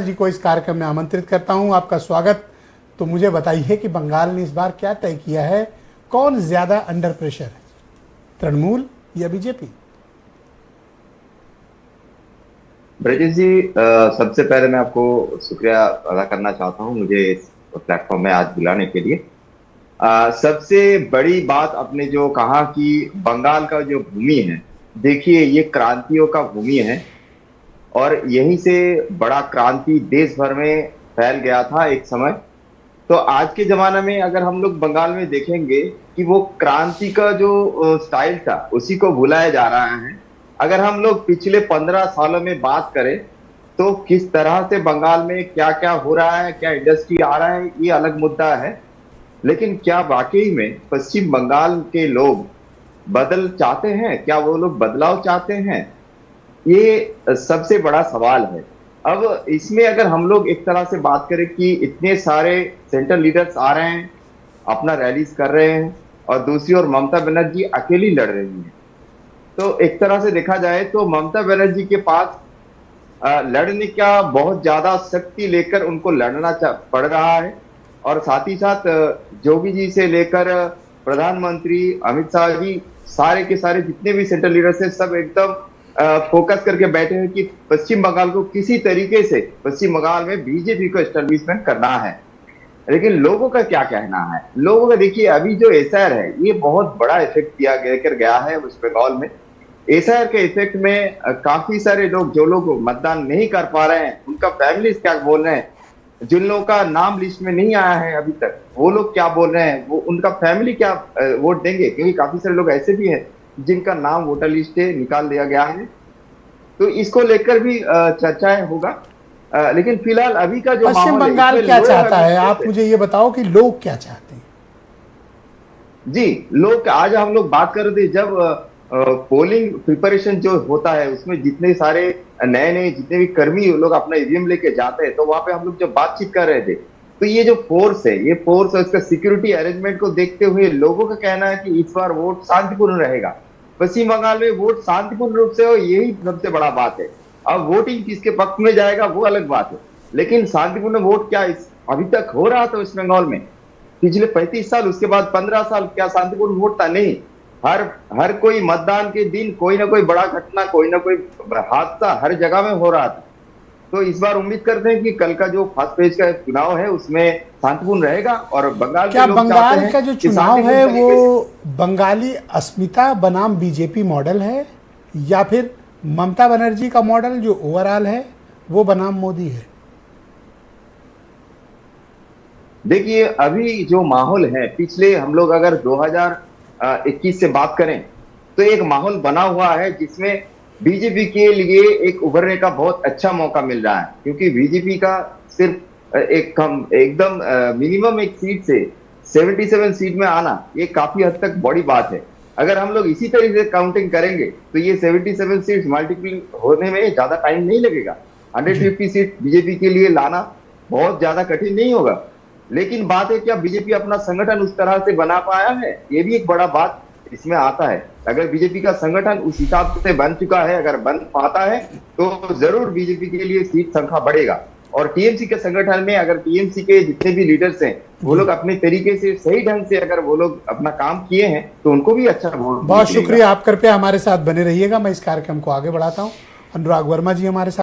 जी को इस कार्यक्रम में आमंत्रित करता हूं। आपका स्वागत। तो मुझे बताइए कि बंगाल ने इस बार क्या तय किया है, कौन ज्यादा अंडर प्रेशर है, तृणमूल या बीजेपी? ब्रजेश जी, सबसे पहले मैं आपको शुक्रिया अदा करना चाहता हूं मुझे इस प्लेटफॉर्म में आज बुलाने के लिए। सबसे बड़ी बात आपने जो कहा कि बंगाल का जो भूमि है, देखिए ये क्रांतियों का भूमि है और यहीं से बड़ा क्रांति देश भर में फैल गया था एक समय। तो आज के जमाने में अगर हम लोग बंगाल में देखेंगे कि वो क्रांति का जो स्टाइल था उसी को भुलाया जा रहा है। अगर हम लोग पिछले 15 सालों में बात करें तो किस तरह से बंगाल में क्या क्या हो रहा है, क्या इंडस्ट्री आ रहा है, ये अलग मुद्दा है। लेकिन क्या वाकई में पश्चिम बंगाल के लोग बदल चाहते हैं? क्या वो लोग बदलाव चाहते हैं? ये सबसे बड़ा सवाल है। अब इसमें अगर हम लोग एक तरह से बात करें कि इतने सारे सेंट्रल लीडर्स आ रहे हैं, अपना रैलीज कर रहे हैं और दूसरी ओर ममता बनर्जी अकेली लड़ रही है, तो एक तरह से देखा जाए तो ममता बनर्जी के पास लड़ने का बहुत ज्यादा शक्ति लेकर उनको लड़ना पड़ रहा है। और साथ ही साथ जोगी जी से लेकर प्रधानमंत्री अमित शाह जी, सारे के सारे जितने भी सेंट्रल लीडर्स हैं, सब एकदम फोकस करके बैठे हैं कि पश्चिम बंगाल को किसी तरीके से पश्चिम बंगाल में बीजेपी को एस्टेब्लिशमेंट करना है। लेकिन लोगों का क्या कहना है? लोगों का देखिए, अभी जो एसआईआर है ये बहुत बड़ा इफेक्ट किया गया है वेस्ट बंगाल में। एसआईआर के इफेक्ट में काफी सारे लोग, जो लोग मतदान नहीं कर पा रहे हैं, उनका फैमिली क्या बोल रहे हैं, जिन लोगों का नाम लिस्ट में नहीं आया है अभी तक, वो लोग क्या बोल रहे हैं, वो उनका फैमिली क्या वोट देंगे? क्योंकि काफी सारे लोग ऐसे भी हैं जिनका नाम वोटर लिस्ट से निकाल दिया गया है। तो इसको लेकर भी चर्चाएं होगा। लेकिन फिलहाल अभी का जो पश्चिम बंगाल क्या चाहता है, आप मुझे ये बताओ कि लोग क्या चाहते हैं? जी, लोग, आज हम लोग बात कर रहे थे, जब पोलिंग प्रिपरेशन जो होता है उसमें जितने सारे नए नए जितने भी कर्मी लोग अपना ईवीएम लेके जाते हैं, तो वहां पे हम लोग जब बातचीत कर रहे थे तो ये जो फोर्स है, ये फोर्स और इसका सिक्योरिटी अरेंजमेंट को देखते हुए लोगों का कहना है कि इस बार वोट शांतिपूर्ण रहेगा। पश्चिम बंगाल में वोट शांतिपूर्ण रूप से हो, यही सबसे बड़ा बात है। अब वोटिंग किसके पक्ष में जाएगा वो अलग बात है, लेकिन शांतिपूर्ण वोट क्या अभी तक हो रहा था वेस्ट बंगाल में पिछले 35 साल, उसके बाद 15 साल, क्या शांतिपूर्ण वोट था? नहीं। हर कोई मतदान के दिन कोई ना कोई बड़ा घटना, कोई ना कोई हादसा हर जगह में हो रहा था। तो इस बार उम्मीद करते हैं कि कल का जो फर्स्ट पेज का चुनाव है उसमें शांतिपूर्ण रहेगा। और बंगाल क्या के लोग बंगाल का जो चुनाव है वो बंगाली अस्मिता बनाम बीजेपी मॉडल है, या फिर ममता बनर्जी का मॉडल जो ओवरऑल है वो बनाम मोदी है? देखिए, अभी जो माहौल है, पिछले हम लोग अगर 2021 से बात करें तो एक माहौल बना हुआ है जिसमें बीजेपी के लिए एक उभरने का बहुत अच्छा मौका मिल रहा है। क्योंकि बीजेपी का सिर्फ एकदम मिनिमम एक सीट से 77 सीट में आना, ये काफी हद तक बड़ी बात है। अगर हम लोग इसी तरीके से काउंटिंग करेंगे तो ये 77 सीट मल्टीपल होने में ज्यादा टाइम नहीं लगेगा। 150 सीट बीजेपी के लिए लाना बहुत ज्यादा कठिन नहीं होगा। लेकिन बात है, क्या बीजेपी अपना संगठन उस तरह से बना पाया है? ये भी एक बड़ा बात इसमें आता है। अगर बीजेपी का संगठन उस हिसाब से बन चुका है, अगर बन पाता है, तो जरूर बीजेपी के लिए सीट संख्या बढ़ेगा। और टीएमसी के संगठन में अगर टीएमसी के जितने भी लीडर्स हैं वो लोग अपने तरीके से सही ढंग से अगर वो लोग अपना काम किए हैं तो उनको भी अच्छा वोट। बहुत शुक्रिया, आप कृपया हमारे साथ बने रहिएगा। मैं इस कार्यक्रम को आगे बढ़ाता हूँ। अनुराग वर्मा जी हमारे साथ